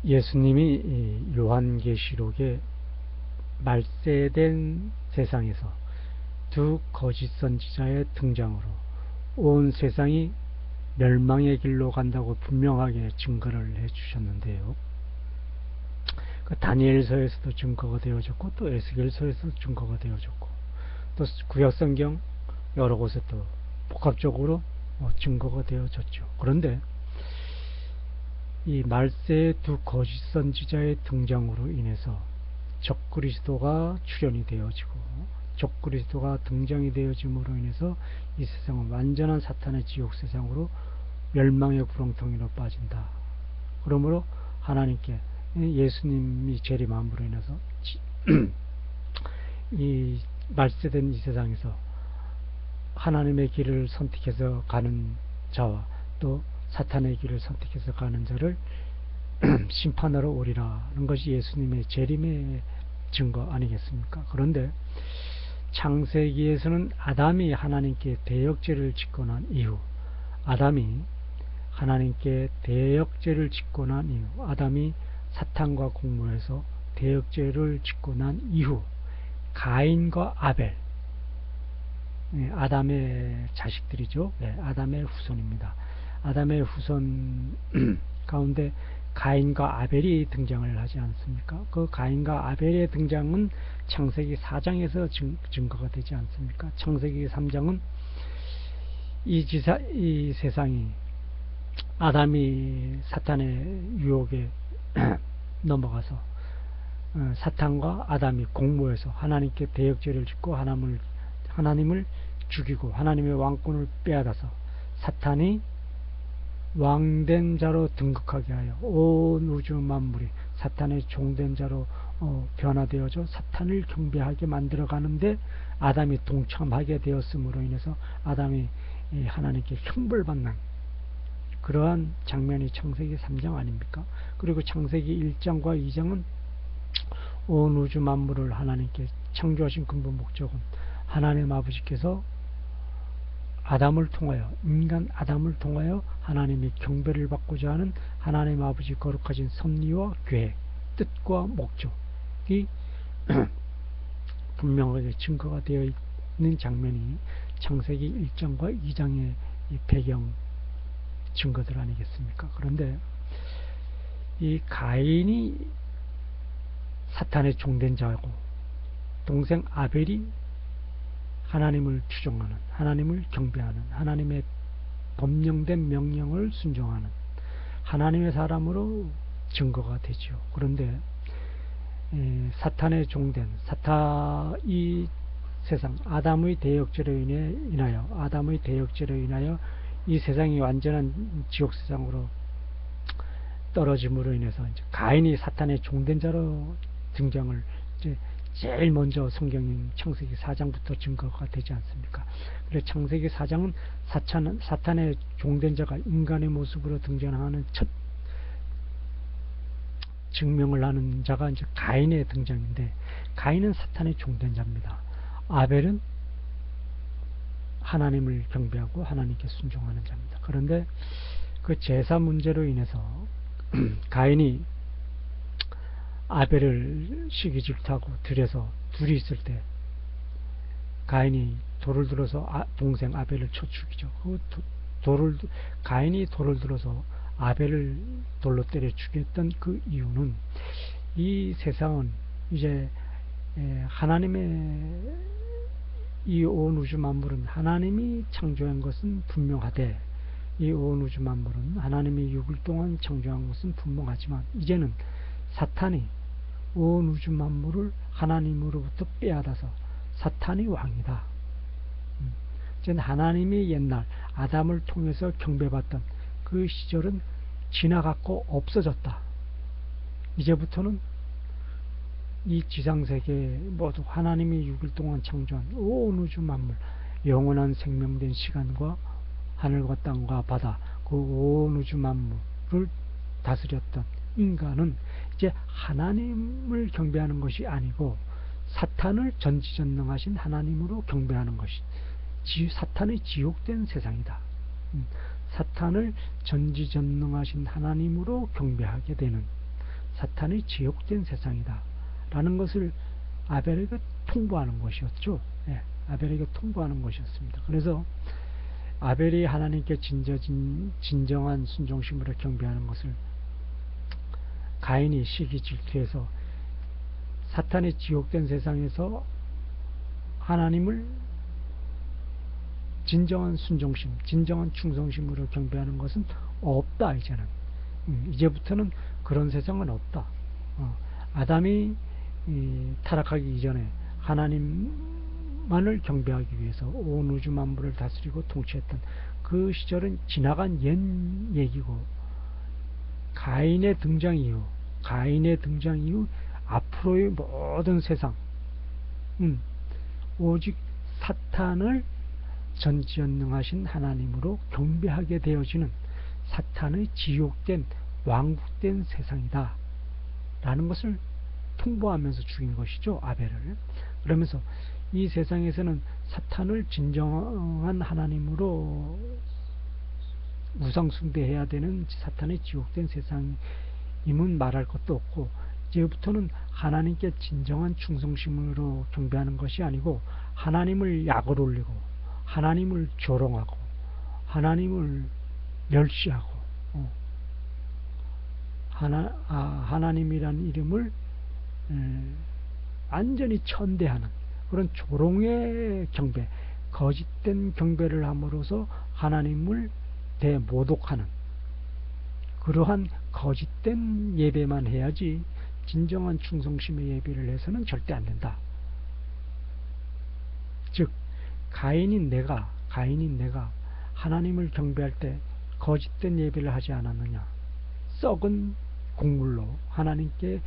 예수님이 이 요한계시록에 말세된 세상에서 두 거짓 선지자의 등장으로 온 세상이 멸망의 길로 간다고 분명하게 증거를 해주셨는데요. 그 다니엘서에서도 증거가 되어졌고 또 에스겔서에서도 증거가 되어졌고 또 구약성경 여러 곳에 또 복합적으로 증거가 되어졌죠. 그런데 이 말세의 두 거짓 선지자의 등장으로 인해서 적그리스도가 출현이 되어지고 적그리스도가 등장이 되어짐으로 인해서 이 세상은 완전한 사탄의 지옥 세상으로 멸망의 구렁텅이로 빠진다. 그러므로 하나님께 예수님이 재림함으로 인해서 이 말세된 이 세상에서 하나님의 길을 선택해서 가는 자와 또 사탄의 길을 선택해서 가는 자를 심판하러 오리라는 것이 예수님의 재림의 증거 아니겠습니까? 그런데 창세기에서는 아담이 하나님께 대역죄를 짓고 난 이후 아담이 사탄과 공모해서 대역죄를 짓고 난 이후 가인과 아벨, 아담의 자식들이죠. 아담의 후손입니다. 아담의 후손 가운데 가인과 아벨이 등장을 하지 않습니까? 그 가인과 아벨의 등장은 창세기 4장에서 증거가 되지 않습니까? 창세기 3장은 이 세상이 아담이 사탄의 유혹에 넘어가서 사탄과 아담이 공모해서 하나님께 대역죄를 짓고 하나님을 죽이고 하나님의 왕권을 빼앗아서 사탄이 왕된 자로 등극하게 하여 온 우주 만물이 사탄의 종된 자로 변화되어져 사탄을 경배하게 만들어 가는데 아담이 동참하게 되었음으로 인해서 아담이 하나님께 형벌받는 그러한 장면이 창세기 3장 아닙니까? 그리고 창세기 1장과 2장은 온 우주 만물을 하나님께 창조하신 근본 목적은 하나님 아버지께서 인간 아담을 통하여 하나님이 경배를 받고자 하는 하나님 아버지 거룩하신 섭리와 계획, 뜻과 목적이 분명하게 증거가 되어 있는 장면이 창세기 1장과 2장의 이 배경 증거들 아니겠습니까? 그런데 이 가인이 사탄의 종된 자고 동생 아벨이 하나님을 추종하는, 하나님을 경배하는, 하나님의 법령된 명령을 순종하는 하나님의 사람으로 증거가 되죠. 그런데 사탄의 종된 이 세상 아담의 대역죄로 인하여 이 세상이 완전한 지옥 세상으로 떨어짐으로 인해서 이제 가인이 사탄의 종된 자로 등장을 제일 먼저 성경인 창세기 4장부터 증거가 되지 않습니까? 그래서 창세기 4장은 사탄의 종된 자가 인간의 모습으로 등장하는 첫 증명을 하는 자가 이제 가인의 등장인데 가인은 사탄의 종된 자입니다. 아벨은 하나님을 경배하고 하나님께 순종하는 자입니다. 그런데 그 제사 문제로 인해서 가인이 아벨을 시기 질투하고 들여서 둘이 있을 때 가인이 돌을 들어서 동생 아벨을 쳐 죽이죠. 가인이 돌을 들어서 아벨을 돌로 때려 죽였던 그 이유는 이 세상은 이제 하나님의 이 온 우주 만물은 하나님이 창조한 것은 분명하되 이 온 우주 만물은 하나님이 6일 동안 창조한 것은 분명하지만 이제는 사탄이 온 우주 만물을 하나님으로부터 빼앗아서 사탄이 왕이다. 이제 하나님이 옛날 아담을 통해서 경배받던 그 시절은 지나갔고 없어졌다. 이제부터는 이 지상세계 모두 하나님이 6일 동안 창조한 온 우주 만물 영원한 생명된 시간과 하늘과 땅과 바다 그 온 우주 만물을 다스렸던 인간은 이제 하나님을 경배하는 것이 아니고 사탄을 전지전능하신 하나님으로 경배하는 것이 사탄의 지옥된 세상이다. 사탄을 전지전능하신 하나님으로 경배하게 되는 사탄의 지옥된 세상이다 라는 것을 아벨에게 통보하는 것이었죠. 예, 아벨에게 통보하는 것이었습니다. 그래서 아벨이 하나님께 진정한 순종심으로 경배하는 것을 가인이 시기 질투해서 사탄의 지옥된 세상에서 하나님을 진정한 순종심, 진정한 충성심으로 경배하는 것은 없다. 이제부터는 그런 세상은 없다. 아담이 타락하기 이전에 하나님만을 경배하기 위해서 온 우주 만물을 다스리고 통치했던 그 시절은 지나간 옛 얘기고, 가인의 등장 이후 앞으로의 모든 세상 오직 사탄을 전지전능하신 하나님으로 경배하게 되어지는 사탄의 지옥된 왕국된 세상이다 라는 것을 통보하면서 죽인 것이죠, 아벨을. 그러면서 이 세상에서는 사탄을 진정한 하나님으로 우상숭배해야 되는 사탄의 지옥된 세상임은 말할 것도 없고, 이제부터는 하나님께 진정한 충성심으로 경배하는 것이 아니고 하나님을 약을 올리고 하나님을 조롱하고 하나님을 멸시하고 하나님이라는 이름을 완전히 천대하는 그런 조롱의 경배, 거짓된 경배를 함으로써 하나님을 대모독하는 그러한 거짓된 예배만 해야지 진정한 충성심의 예배를 해서는 절대 안 된다. 즉 가인인 내가 하나님을 경배할 때 거짓된 예배를 하지 않았느냐, 썩은 곡물로 하나님께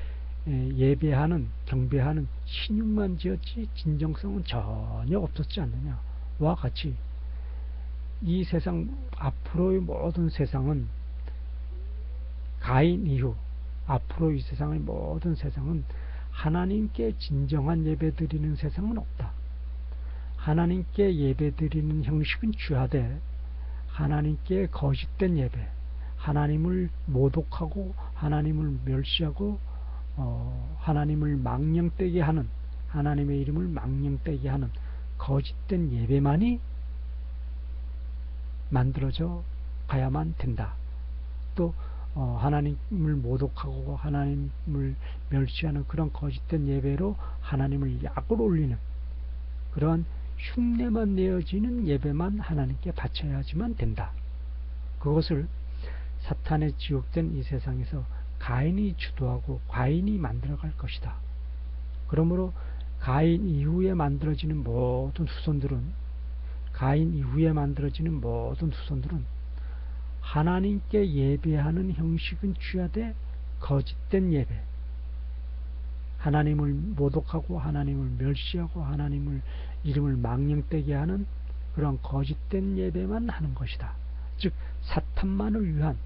예배하는 경배하는 신용만 지었지 진정성은 전혀 없었지 않느냐와 같이 이 세상 앞으로의 모든 세상은 가인 이후 앞으로 이 세상의 모든 세상은 하나님께 진정한 예배 드리는 세상은 없다. 하나님께 예배 드리는 형식은 취하되 하나님께 거짓된 예배, 하나님을 모독하고 하나님을 멸시하고 하나님을 망령되게 하는, 하나님의 이름을 망령되게 하는 거짓된 예배만이 만들어져 가야만 된다. 또 하나님을 모독하고 하나님을 멸시하는 그런 거짓된 예배로 하나님을 약을 올리는 그러한 흉내만 내어지는 예배만 하나님께 바쳐야지만 된다. 그것을 사탄의 지옥된 이 세상에서 가인이 주도하고 가인이 만들어갈 것이다. 그러므로 가인 이후에 만들어지는 모든 후손들은 하나님께 예배하는 형식은 취하되 거짓된 예배, 하나님을 모독하고 하나님을 멸시하고 하나님을 이름을 망령되게 하는 그런 거짓된 예배만 하는 것이다. 즉 사탄만을 위한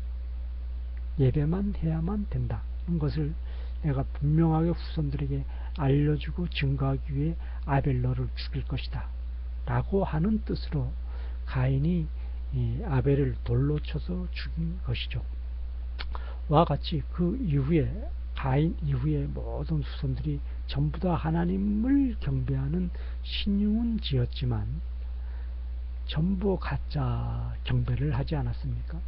예배만 해야만 된다는 것을 내가 분명하게 후손들에게 알려주고 증거하기 위해 아벨 너를 죽일 것이다 라고 하는 뜻으로 가인이 아벨을 돌로 쳐서 죽인 것이죠. 와 같이 그 이후에 가인 이후에 모든 후손들이 전부 다 하나님을 경배하는 신용은 지었지만 전부 가짜 경배를 하지 않았습니까?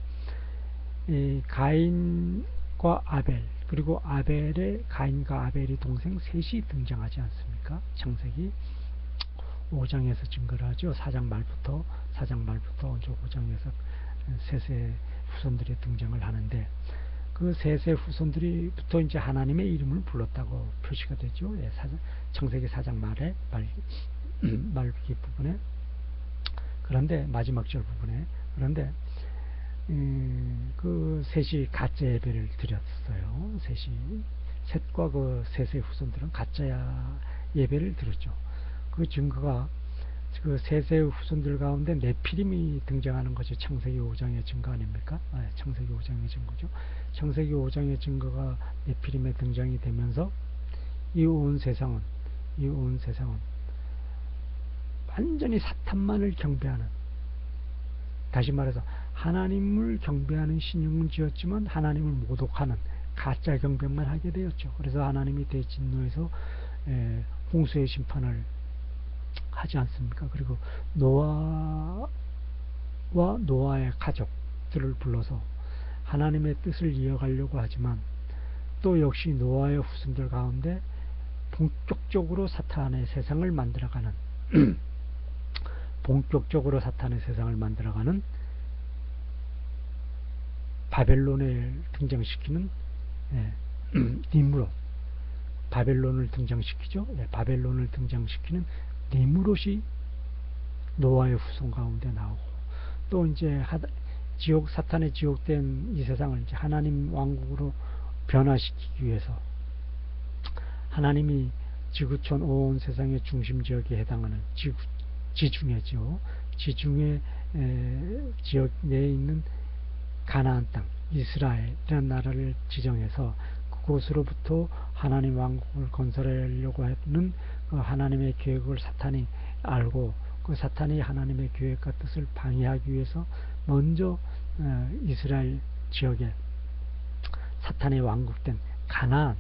가인과 아벨, 그리고 아벨의 가인과 아벨의 동생 셋이 등장하지 않습니까? 창세기 5장에서 증거를 하죠. 4장 말부터 5장에서 셋의 후손들이 등장을 하는데, 그 셋의 후손들이부터 이제 하나님의 이름을 불렀다고 표시가 되죠. 창세기 4장 말기 부분에. 그런데 마지막 절 부분에, 그런데 그 셋이 가짜 예배를 드렸어요. 셋과 그 셋의 후손들은 가짜 예배를 드렸죠. 그 증거가 그 셋의 후손들 가운데 네피림이 등장하는 것이 창세기 5장의 증거 아닙니까? 창세기 5장의 증거죠. 창세기 5장의 증거가 네피림의 등장이 되면서 이 온 세상은 완전히 사탄만을 경배하는, 다시 말해서 하나님을 경배하는 신용은 지었지만 하나님을 모독하는 가짜 경배만 하게 되었죠. 그래서 하나님이 대진노에서 홍수의 심판을 하지 않습니까? 그리고 노아와 노아의 가족들을 불러서 하나님의 뜻을 이어가려고 하지만 또 역시 노아의 후손들 가운데 본격적으로 사탄의 세상을 만들어가는 본격적으로 사탄의 세상을 만들어가는 바벨론을 등장시키는 니므롯, 바벨론을 등장시키죠. 바벨론을 등장시키는 니므롯이 노아의 후손 가운데 나오고, 또 이제 지옥, 사탄의 지옥된 이 세상을 이제 하나님 왕국으로 변화시키기 위해서 하나님이 지구촌 온 세상의 중심 지역에 해당하는 지중해죠. 지중해 지역 내에 있는 가나안 땅, 이스라엘이라는 나라를 지정해서 그곳으로부터 하나님 왕국을 건설하려고 하는 그 하나님의 계획을 사탄이 알고, 그 사탄이 하나님의 계획과 뜻을 방해하기 위해서 먼저 이스라엘 지역에 사탄의 왕국된 가나안,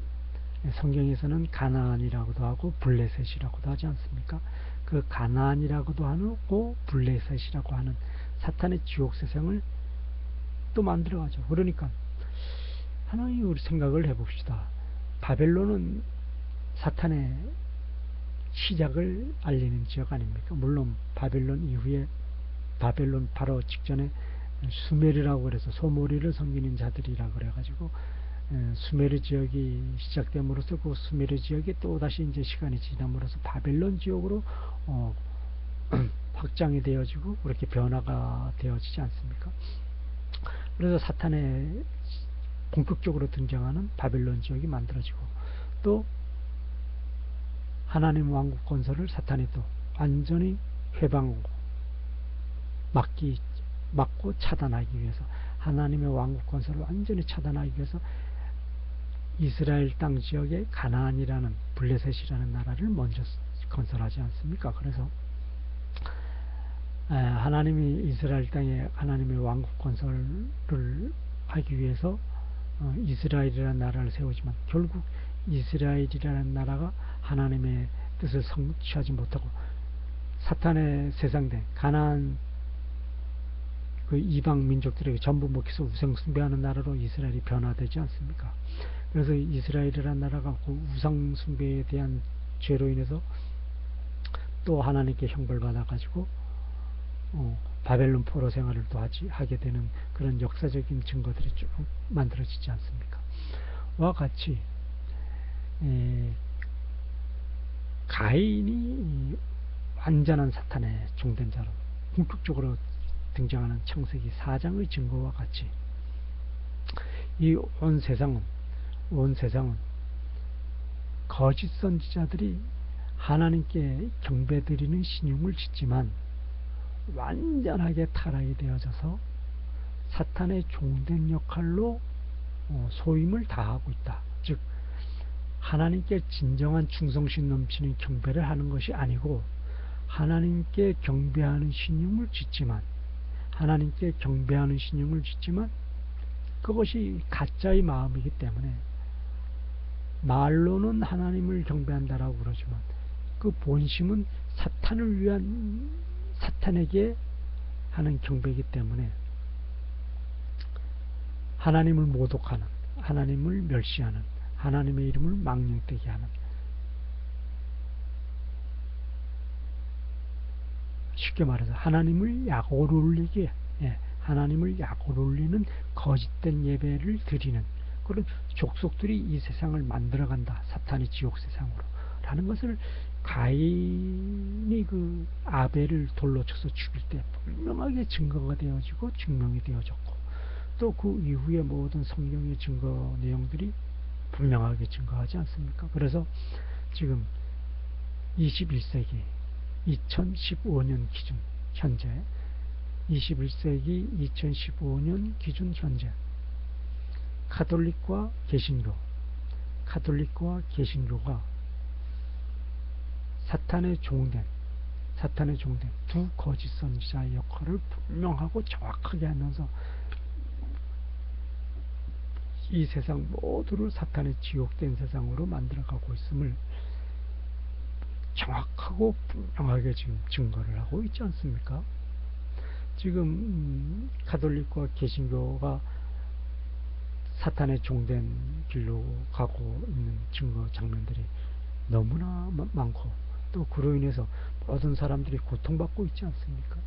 성경에서는 가나안이라고도 하고 블레셋이라고도 하지 않습니까? 그 가나안이라고도 하고 블레셋이라고 하는 사탄의 지옥 세상을 또 만들어가죠. 그러니까 하나님 우리 생각을 해봅시다. 바벨론은 사탄의 시작을 알리는 지역 아닙니까? 물론 바벨론 이후에, 바벨론 바로 직전에 수메르라고 그래서 소모리를 섬기는 자들이라 그래가지고 수메르 지역이 시작됨으로써 그 수메르 지역이 또 다시 이제 시간이 지남으로써 바벨론 지역으로 확장이 되어지고 그렇게 변화가 되어지지 않습니까? 그래서 사탄의 본격적으로 등장하는 바벨론 지역이 만들어지고, 또 하나님 왕국 건설을 사탄이 또 완전히 회방하고 막고 차단하기 위해서, 하나님의 왕국 건설을 완전히 차단하기 위해서 이스라엘 땅 지역에 가나안이라는 블레셋이라는 나라를 먼저 건설하지 않습니까? 그래서 하나님이 이스라엘 땅에 하나님의 왕국 건설을 하기 위해서 이스라엘이라는 나라를 세우지만 결국 이스라엘이라는 나라가 하나님의 뜻을 성취하지 못하고 사탄의 세상된 가나안 그 이방 민족들에게 전부 먹혀서 우상 숭배하는 나라로 이스라엘이 변화되지 않습니까? 그래서 이스라엘이라는 나라가 그 우상 숭배에 대한 죄로 인해서 또 하나님께 형벌받아 가지고 바벨론 포로 생활을 또 하게 되는 그런 역사적인 증거들이 쭉 만들어지지 않습니까? 와 같이 가인이 완전한 사탄의 종된 자로 본격적으로 등장하는 창세기 4장의 증거와 같이 이 온 세상은 거짓 선지자들이 하나님께 경배드리는 신용을 짓지만 완전하게 타락이 되어져서 사탄의 종된 역할로 소임을 다하고 있다. 즉 하나님께 진정한 충성심 넘치는 경배를 하는 것이 아니고 하나님께 경배하는 신용을 짓지만 그것이 가짜의 마음이기 때문에 말로는 하나님을 경배한다라고 그러지만 그 본심은 사탄을 위한, 사탄에게 하는 경배이기 때문에 하나님을 모독하는, 하나님을 멸시하는, 하나님의 이름을 망령되게 하는, 쉽게 말해서 하나님을 약오를 올리게, 하나님을 약오를 올리는 거짓된 예배를 드리는 그런 족속들이 이 세상을 만들어간다. 사탄의 지옥 세상으로 라는 것을 가인이 그 아벨을 돌로 쳐서 죽일 때 분명하게 증거가 되어지고 증명이 되어졌고, 또 그 이후에 모든 성경의 증거 내용들이 분명하게 증거하지 않습니까? 그래서 지금 21세기 2015년 기준 현재 21세기 2015년 기준 현재 카톨릭과 개신교가 사탄의 종된 두 거짓 선지자의 역할을 분명하고 정확하게 하면서 이 세상 모두를 사탄의 지옥된 세상으로 만들어가고 있음을 정확하고 분명하게 지금 증거를 하고 있지 않습니까? 지금 가톨릭과 개신교가 사탄의 종된 길로 가고 있는 증거 장면들이 너무나 많고, 또 그로 인해서 모든 사람들이 고통받고 있지 않습니까?